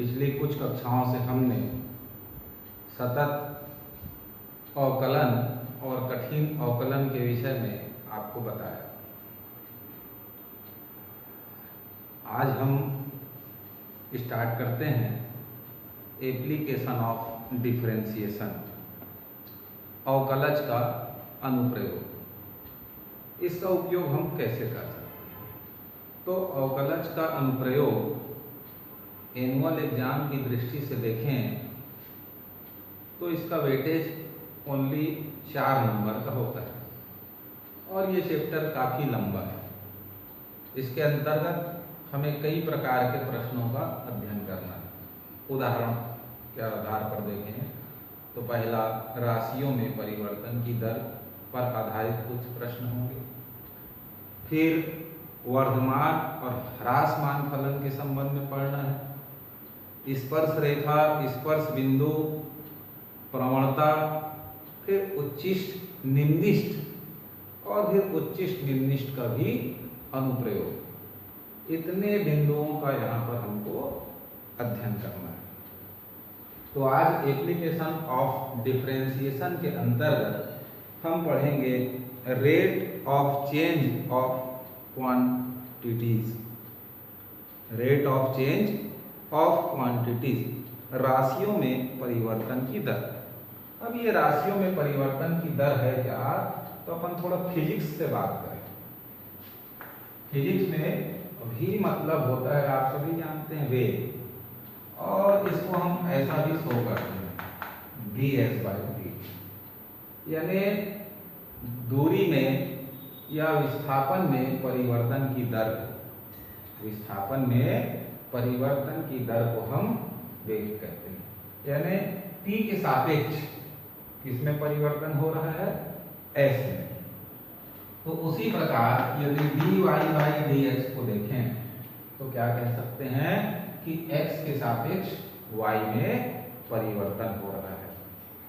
पिछली कुछ कक्षाओं से हमने सतत अवकलन और कठिन अवकलन के विषय में आपको बताया। आज हम स्टार्ट करते हैं एप्लीकेशन ऑफ डिफरेंशिएशन, अवकलज का अनुप्रयोग। इसका उपयोग हम कैसे कर सकते हैं? तो अवकलज का अनुप्रयोग एनुअल एग्जाम की दृष्टि से देखें तो इसका वेटेज ओनली 4 नंबर का होता है और ये चैप्टर काफ़ी लंबा है। इसके अंतर्गत हमें कई प्रकार के प्रश्नों का अध्ययन करना है। उदाहरण के आधार पर देखें तो पहला, राशियों में परिवर्तन की दर पर आधारित कुछ प्रश्न होंगे। फिर वर्धमान और ह्रासमान फलन के संबंध में पढ़ना है। स्पर्श रेखा, स्पर्श बिंदु, प्रवणता, फिर उच्चिष्ट निम्निष्ट और फिर उच्चिष्ट निम्निष्ट का भी अनुप्रयोग। इतने बिंदुओं का यहाँ पर हमको अध्ययन करना है। तो आज एप्लीकेशन ऑफ डिफरेंशिएशन के अंतर्गत हम पढ़ेंगे rate of change of quantities. Rate of change of quantities, राशियों में परिवर्तन की दर। अब ये राशियों में परिवर्तन की दर है क्या, तो अपन थोड़ा फिजिक्स से बात करें। फिजिक्स में भी मतलब होता है, आप सभी जानते हैं, वेग, और इसको हम ऐसा भी शो करते हैं ds/dt, यानी दूरी में या विस्थापन में परिवर्तन की दर। विस्थापन में परिवर्तन की दर को हम वेग कहते हैं, यानी t के सापेक्ष किसमें परिवर्तन हो रहा है, s में। तो उसी प्रकार यदि dy/dx को देखें तो क्या कह सकते हैं कि x के सापेक्ष y में परिवर्तन हो रहा है।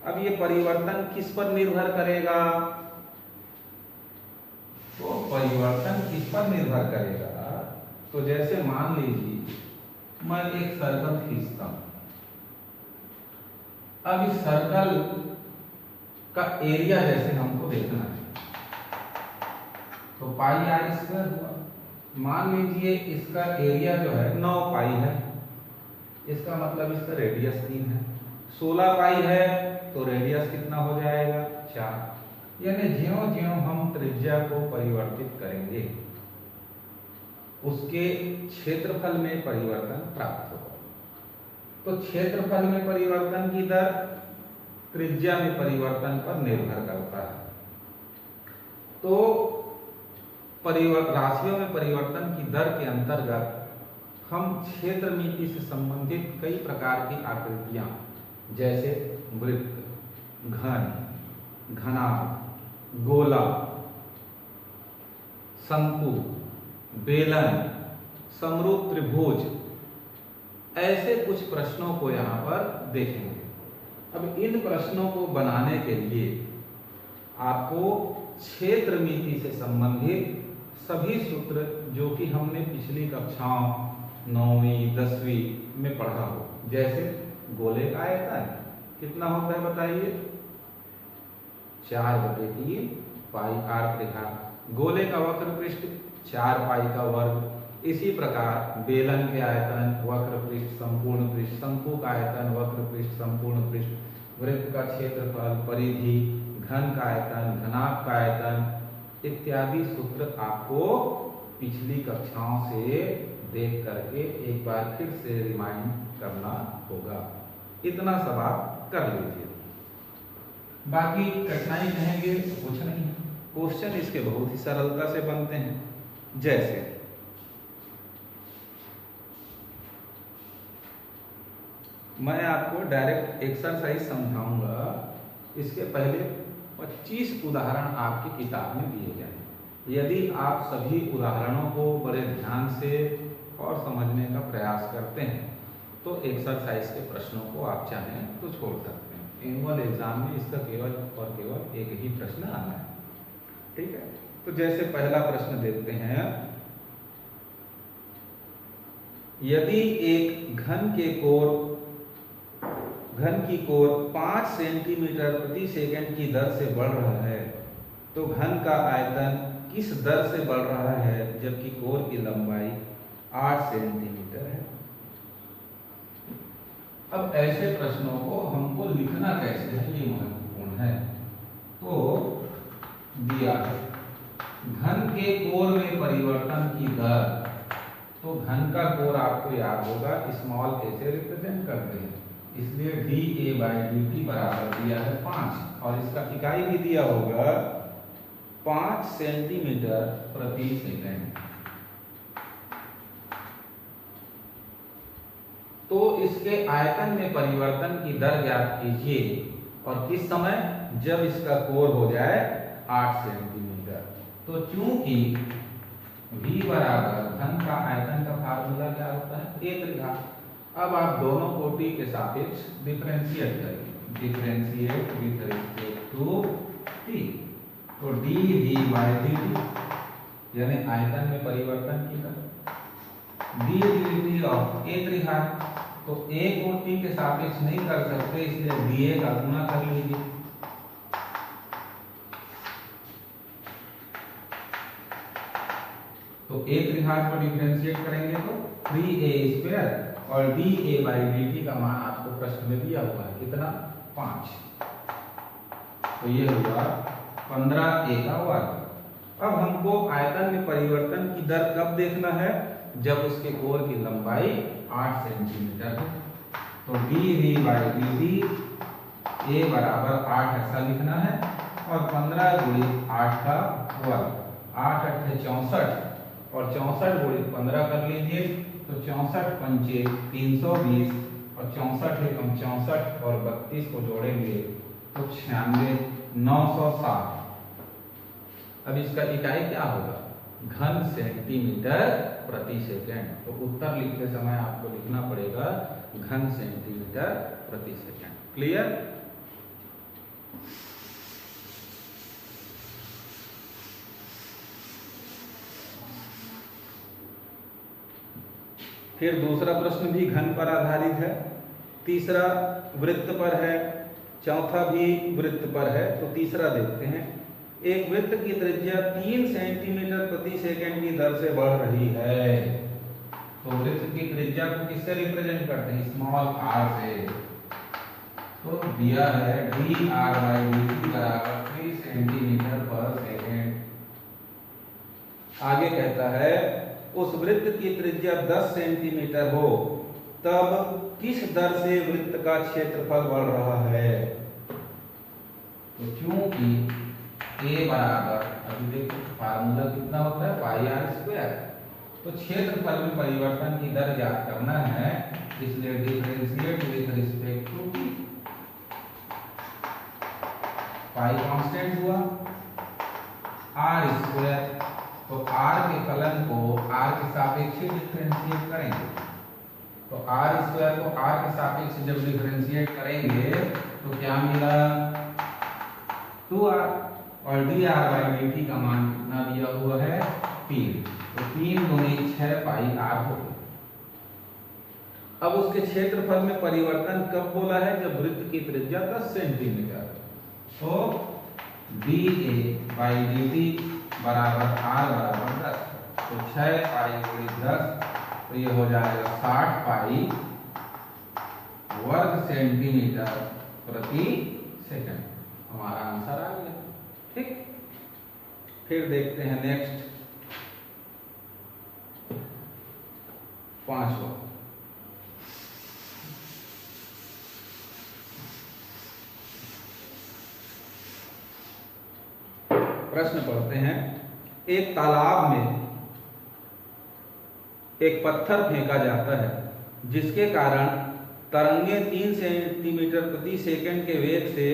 अब ये परिवर्तन किस पर निर्भर करेगा? तो परिवर्तन किस पर निर्भर करेगा? तो जैसे मान लीजिए मैं एक सर्कल खींचता हूं। अब इस सर्कल का एरिया जैसे हमको देखना है तो πr² हुआ। मान लीजिए इसका एरिया जो है 9 पाई है, इसका मतलब इसका रेडियस 3 है। 16 पाई है तो रेडियस कितना हो जाएगा, 4। यानी ज्यों-ज्यों हम त्रिज्या को परिवर्तित करेंगे उसके क्षेत्रफल में परिवर्तन प्राप्त होगा। तो क्षेत्रफल में परिवर्तन की दर त्रिज्या में परिवर्तन पर निर्भर करता है। तो राशियों में परिवर्तन की दर के अंतर्गत हम क्षेत्रमिति से संबंधित कई प्रकार की आकृतियां, जैसे वृत्त, घन, घनाभ, गोला, शंकु, बेलन, समरूप त्रिभुज, ऐसे कुछ प्रश्नों को यहाँ पर देखेंगे। अब इन प्रश्नों को बनाने के लिए आपको क्षेत्रमिति से संबंधित सभी सूत्र जो कि हमने पिछली कक्षाओं 9वीं 10वीं में पढ़ा हो, जैसे गोले का आयतन कितना होता है बताइए, 4/3 पाई r त्रिज्या। गोले का वक्र पृष्ठ 4 पाई का वर्ग। इसी प्रकार बेलन के आयतन, वक्र पृष्ठ, संपूर्ण पृष्ठ, शंकु का आयतन, वक्र पृष्ठ, संपूर्ण पृष्ठ, वृत्त का क्षेत्रफल, परिधि, घन का आयतन, घनाभ का आयतन इत्यादि सूत्र आपको पिछली कक्षाओं से देख करके एक बार फिर से रिमाइंड करना होगा। इतना सब आप कर लीजिए, बाकी कठिनाई कहेंगे तो कुछ नहीं है। क्वेश्चन इसके बहुत ही सरलता से बनते हैं। जैसे मैं आपको डायरेक्ट एक्सरसाइज समझाऊंगा, इसके पहले 25 उदाहरण आपकी किताब में दिए जाएंगे। यदि आप सभी उदाहरणों को बड़े ध्यान से और समझने का प्रयास करते हैं तो एक्सरसाइज के प्रश्नों को आप चाहें तो छोड़ सकते हैं। एनुअल एग्जाम में इसका केवल और केवल एक ही प्रश्न आना है, ठीक है। तो जैसे पहला प्रश्न देखते हैं, यदि एक घन की कोर 5 सेंटीमीटर प्रति सेकंड की दर से बढ़ रहा है तो घन का आयतन किस दर से बढ़ रहा है जबकि कोर की लंबाई 8 सेंटीमीटर है। अब ऐसे प्रश्नों को हमको लिखना कैसे है ये महत्वपूर्ण है। तो दिया है घन के कोर में परिवर्तन की दर, तो घन का कोर आपको याद होगा स्मॉल a से रिप्रेजेंट करते हैं, इसलिए dA/dt बराबर दिया है 5 और इसका इकाई भी दिया होगा 5 सेंटीमीटर प्रति सेकंड। तो इसके आयतन में परिवर्तन की दर ज्ञात कीजिए और किस समय, जब इसका कोर हो जाए 8 सेंटीमीटर। तो चूंकि v बराबर घन का आयतन का फार्मूला क्या होता है a त्रिघात। अब आप दोनों को t के सापेक्ष डिफरेंशिएट करेंगे, differentiate with respect to t। तो dv/dt यानी आयतन में परिवर्तन की दर ddt ऑफ a त्रिघात। तो a को t के सापेक्ष नहीं कर सकते इसलिए dA का गुणा कर लीजिए। तो a त्रिघात को डिफरेंशिएट करेंगे तो 3a² और dA/dt का मान आपको प्रश्न में दिया हुआ है कितना 5। तो ये हुआ 15a का वर्ग। अब हमको आयतन में परिवर्तन की दर कब देखना है, जब उसके कोर की लंबाई 8 सेंटीमीटर है। तो dV/dt a बराबर 8 ऐसा लिखना है और 15 गुणित 8 का वर्ग, 8 8 64 और 64 गुणित 15 कर लीजिए तो 64 पंचे 320 और 64 एकम 64 और 32 को जोड़ेंगे तो 96 960। अब इसका इकाई क्या होगा घन सेंटीमीटर प्रति सेकंड। तो उत्तर लिखते समय आपको लिखना पड़ेगा घन सेंटीमीटर प्रति सेकंड। क्लियर। फिर दूसरा प्रश्न भी घन पर आधारित है, तीसरा वृत्त पर है, चौथा भी वृत्त पर है। तो तीसरा देखते हैं। एक वृत्त की त्रिज्या 3 सेंटीमीटर प्रति सेकंड की दर से बढ़ रही है। तो वृत्त की त्रिज्या को किससे रिप्रेजेंट करते हैं स्मॉल r से। तो दिया है dr/dt बराबर 3 सेंटीमीटर पर सेकंड। आगे कहता है उस वृत्त की त्रिज्या 10 सेंटीमीटर हो तब किस दर से वृत्त का क्षेत्रफल बढ़ रहा है। तो चूंकि a बराबर अभी देखो फार्मूला कितना होता है πr²। तो क्षेत्रफल में परिवर्तन की दर ज्ञात करना है इसलिए differentiate with respect to t। Pi constant हुआ r²। तो r के फलन को r के सापेक्ष डिफरेंशिएट करेंगे। तो r² को r के सापेक्ष जब डिफरेंशिएट करेंगे तो क्या मिला 2r और dr/dt का मान कितना दिया हुआ है 3। तो 3 दूनी 6 पाई r हो गया। अब उसके क्षेत्रफल में परिवर्तन कब बोला है जब वृत्त की त्रिज्या 10 सेंटीमीटर। तो dA/dt बराबर r बराबर 10। तो 6 पाई गुणित 10 तो ये हो जाएगा 60 पाई वर्ग सेंटीमीटर प्रति सेकंड। हमारा आंसर आ गया। ठीक। फिर देखते हैं नेक्स्ट पांचवा। प्रश्न पढ़ते हैं। एक तालाब में एक पत्थर फेंका जाता है जिसके कारण तरंगे 3 सेंटीमीटर प्रति सेकंड के वेग से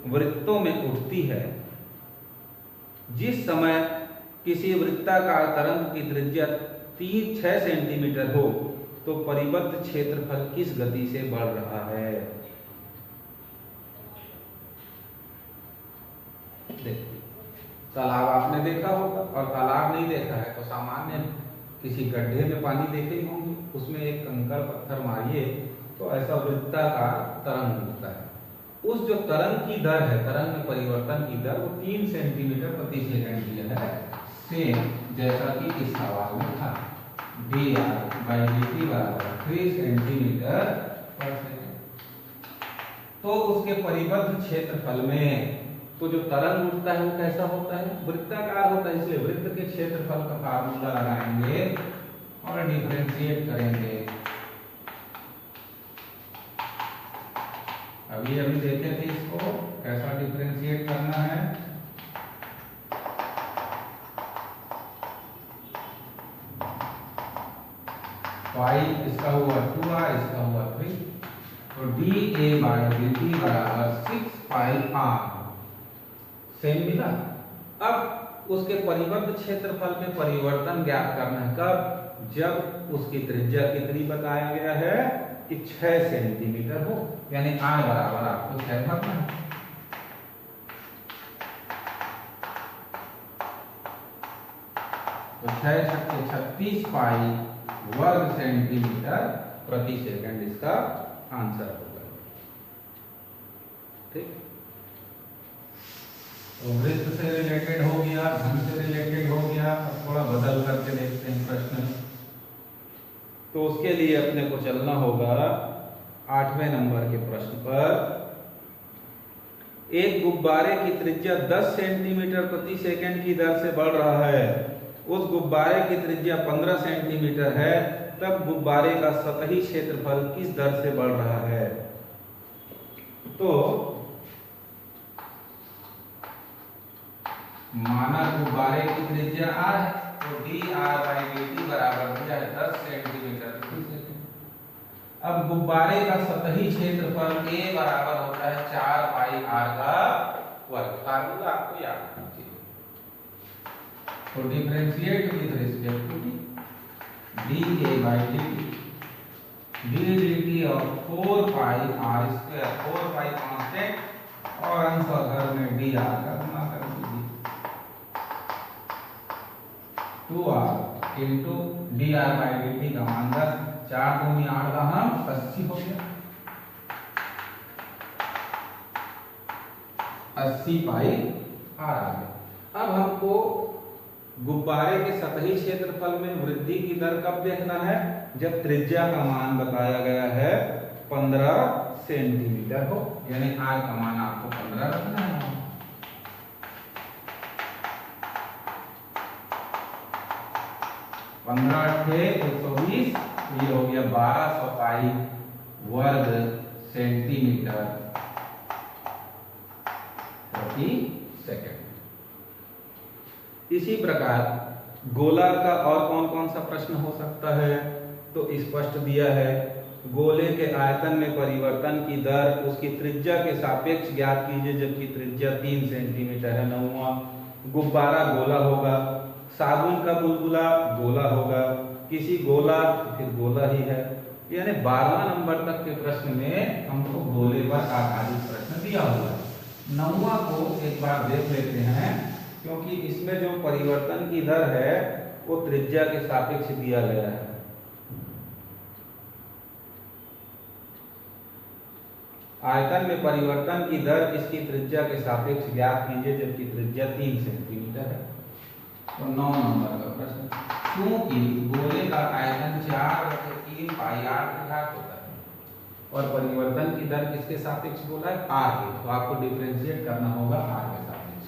वृत्तों में उठती है। जिस समय किसी वृत्ताकार तरंग की त्रिज्या 6 सेंटीमीटर हो तो परिबद्ध क्षेत्रफल किस गति से बढ़ रहा है। देखिए तालाब आपने देखा होगा और तालाब नहीं देखा है तो सामान्य किसी गड्ढे में पानी देखे ही होंगे। उसमें एक कंकड़ पत्थर मारिए तो ऐसा वृत्ताकार तरंग उठता है। उस जो तरंग की दर है, तरंग में परिवर्तन की दर, वो 3 सेंटीमीटर प्रति सेकंड की है, सेम जैसा कि इस सवाल में था। dr/dt बराबर 3 सेंटीमीटर पर सेकंड। तो उसके परिबद्ध क्षेत्रफल में तो जो तरंग उठता है वो कैसा होता है? वृत्ताकार होता है, इसलिए वृत्त के क्षेत्रफल का फार्मूला लगाएंगे और डिफरेंशिएट करेंगे। अभी देखे थे इसको कैसा डिफरेंशिएट करना है। पाई इसका हुआ 2r, इसका हुआ 3, तो dA/dt बराबर 6 पाई r, सेम मिला। अब उसके परिबद्ध क्षेत्रफल में परिवर्तन ज्ञात करना है। कब? जब उसकी त्रिज्या कितनी बताया गया है कि 6 सेंटीमीटर हो, यानी r बराबर आपको 6 भरना है। तो 6 छक्के 36 पाई वर्ग सेंटीमीटर प्रति सेकंड इसका आंसर होगा। ठीक, तो वृत्त से रिलेटेड हो गया, घन से रिलेटेड हो गया। अब थोड़ा बदल करके देखते हैं प्रश्न। तो उसके लिए अपने को चलना होगा 8वें नंबर के प्रश्न पर। एक गुब्बारे की त्रिज्या 10 सेंटीमीटर प्रति सेकंड की दर से बढ़ रहा है। उस गुब्बारे की त्रिज्या 15 सेंटीमीटर है, तब गुब्बारे का सतही क्षेत्रफल किस दर से बढ़ रहा है? तो माना गुब्बारे की त्रिज्या r है, तो dr/dt बराबर हो जाए 10 सेंटीमीटर प्रति सेकंड। अब गुब्बारे का सतही क्षेत्रफल A बराबर होता है 4 पाई r का वर्ग। फार्मूला आपको याद रखना चाहिए। तो differentiate with respect to dA/dt of 4 pi r², 4 pi constant और अंश और हर में dr का गुणा कर दीजिए, 2r इंटू dr/dt का मान 10, 4 दूनी 8 का हम 80 हो गया, 80 पाई r आ गया। अब हमको गुब्बारे के सतही क्षेत्रफल में वृद्धि की दर कब देखना है? जब त्रिज्या का मान बताया गया है 15 सेंटीमीटर हो, यानी r का मान आपको 15 रखना है। पंद्रह 120, ये हो गया 1200 पाई वर्ग सेंटीमीटर प्रति सेकंड। इसी प्रकार गोला का और कौन कौन सा प्रश्न हो सकता है? तो स्पष्ट दिया है, गोले के आयतन में परिवर्तन की दर उसकी त्रिज्या के सापेक्ष ज्ञात कीजिए, जबकि त्रिज्या 3 सेंटीमीटर है। 9वां, गुब्बारा गोला होगा, साबुन का बुलबुला गोला होगा, किसी गोला फिर गोला ही है। यानी 12वां नंबर तक के प्रश्न में हमको गोले पर आधारित प्रश्न दिया हुआ है। 9वां को एक बार देख लेते हैं, क्योंकि इसमें जो परिवर्तन की दर है वो त्रिज्या के सापेक्ष दिया गया है। आयतन में परिवर्तन की दर इसकी त्रिज्या के सापेक्ष ज्ञात कीजिए, जबकि त्रिज्या 3 सेंटीमीटर है। तो 9 नंबर का प्रश्न, क्योंकि गोले का आयतन 4/3 पाई r घात होता है और परिवर्तन की दर किसके सापेक्ष बोला है? r के, तो आपको डिफरेंशिएट करना होगा r के सापेक्ष।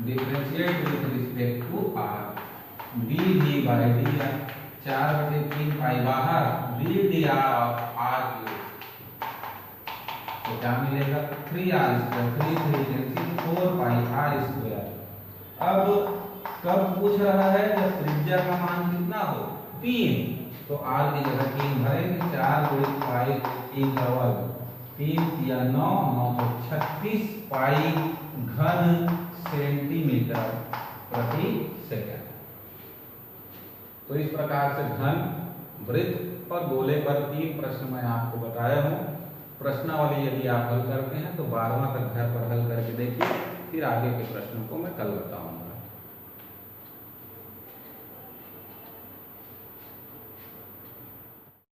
Differentiate with respect to r, dv/dr 4/3 pi बाहर, ddr ऑफ r3, तो क्या मिलेगा? 3r², 3 4 pi r²। अब कब पूछ रहा है? जब त्रिज्या का मान कितना हो? 3, तो r की जगह 3 भरेंगे, 4 × पाई e का वर्ग, 3 या 9, 9 तो 36 पाई घन सेंटीमीटर प्रति सेकंड। तो इस प्रकार से घन, वृत्त और गोले पर 3 प्रश्न मैं आपको बताया हूँ। प्रश्नावली यदि आप हल करते हैं तो 12वां तक घर पर हल करके देखिए, फिर आगे के प्रश्नों को मैं कल बताऊंगा।